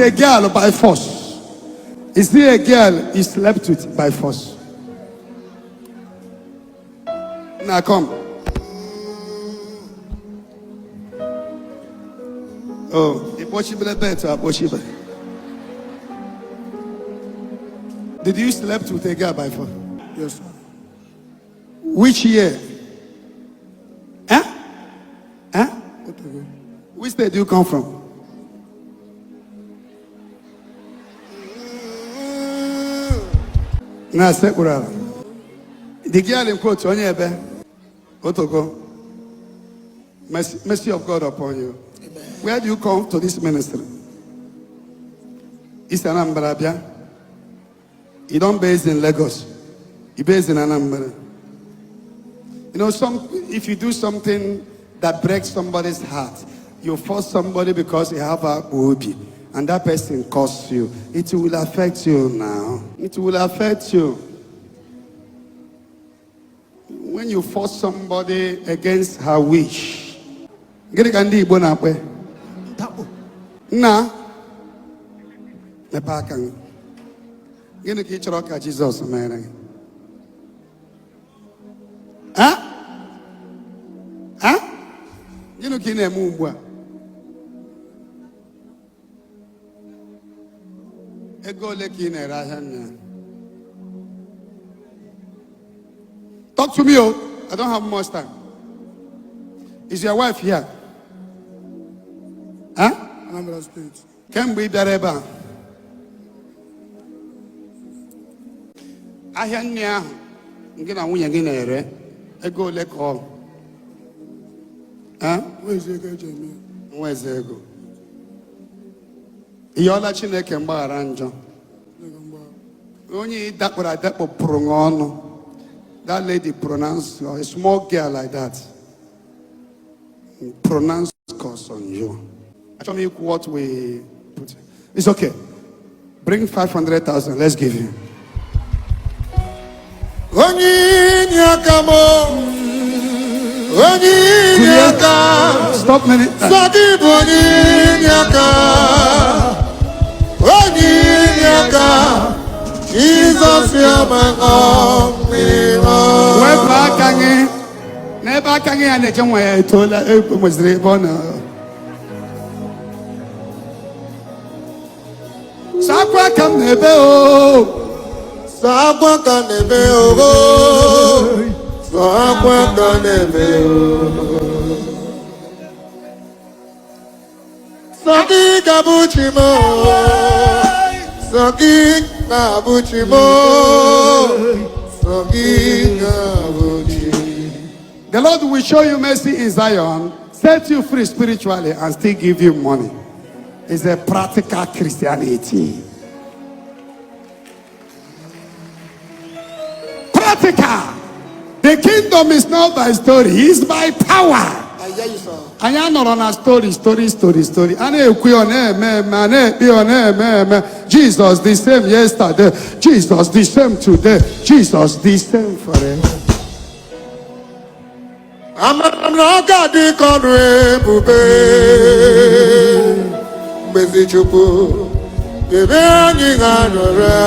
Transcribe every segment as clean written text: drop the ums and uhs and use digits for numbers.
a girl by force? Is there a girl you slept with by force? Now come. Oh, did you slept with a girl by force? Yes, sir. Which year? Huh? Huh? Which state do you come from? Na sekura. The girl in quote on your bed. Otoko. Mercy of God upon you. Amen. Where do you come to this ministry? It's Anambra. You don't base in Lagos. You base in Anambra. You know, if you do something that breaks somebody's heart, you force somebody because you have a baby, and that person costs you. It will affect you now. It will affect you. When you force somebody against her wish. Get it kandi ibo na kwe. Na. Nepa kan. Gini ki choro ka Jesus mere. Huh? Huh? Gini ki na emu ugbu a. Ego ole ka ị na-ere ahịa nnya. Talk to me, oh. I don't have much time. Is your wife here? Huh? Anambra State. Can we be there? Ahịa nnya ahụ nke na nwunye gị na-ere ego ole ka ọ? Huh? Where's the ego? Where's the ego? Iyola Chineke mgbaghara njọ. Onye dakporo adakpo pụrụ ọnụ. That lady pronounced, a small girl like that, pronounced curse on you. Actually, what we put. It's okay. Bring 500,000. Let's give you. Stop minute. Jesus, you're my God. Never can you and the way told her was reborn. Sakwa can never. Sakwa can never. Sakwa can never. Saki kabuchimo. Saki kabuchimo. The Lord will show you mercy in Zion, set you free spiritually, and still give you money. It's a practical Christianity. Practical. The kingdom is not by story, it's by power. I hear you, sir. I am not on a story. Jesus the same yesterday. Jesus the same today. Jesus the same forever. I'm not God the Conrebe. Bezichupu. Giving anora.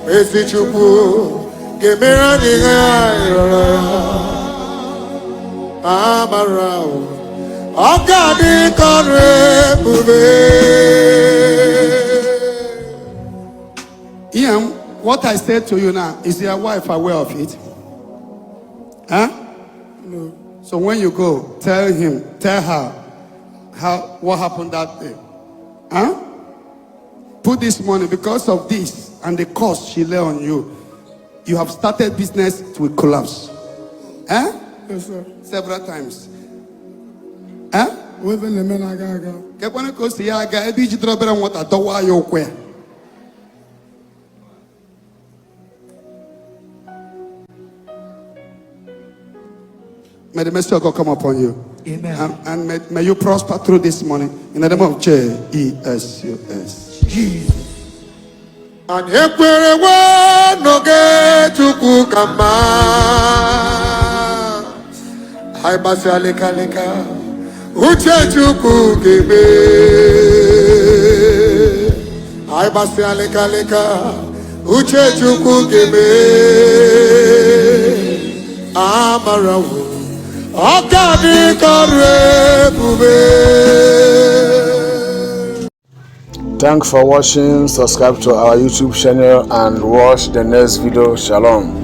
Bezichupu. Giving anora. I'm around. I'm God Conrebe. Ian, what I said to you now, is your wife aware of it? Huh? No. So when you go, tell her what happened that day. Huh? Put this money because of this and the cost she lay on you. You have started business to collapse. Huh? Yes, sir. Several times. Huh? Within the men I got. Get one goes to Yaga, a digital better what I don't want you queer. May the mercy of God come upon you. Amen. And may you prosper through this morning. In the name of Jesus. Jesus. And everyone no get to cook a man. I must leka. Uche to cook anyị gbasịa lekaleka uche Chukwu ga-eme amarawo ọka dị ka ọrụ ebube. Thanks for watching. Subscribe to our YouTube channel and watch the next video. Shalom.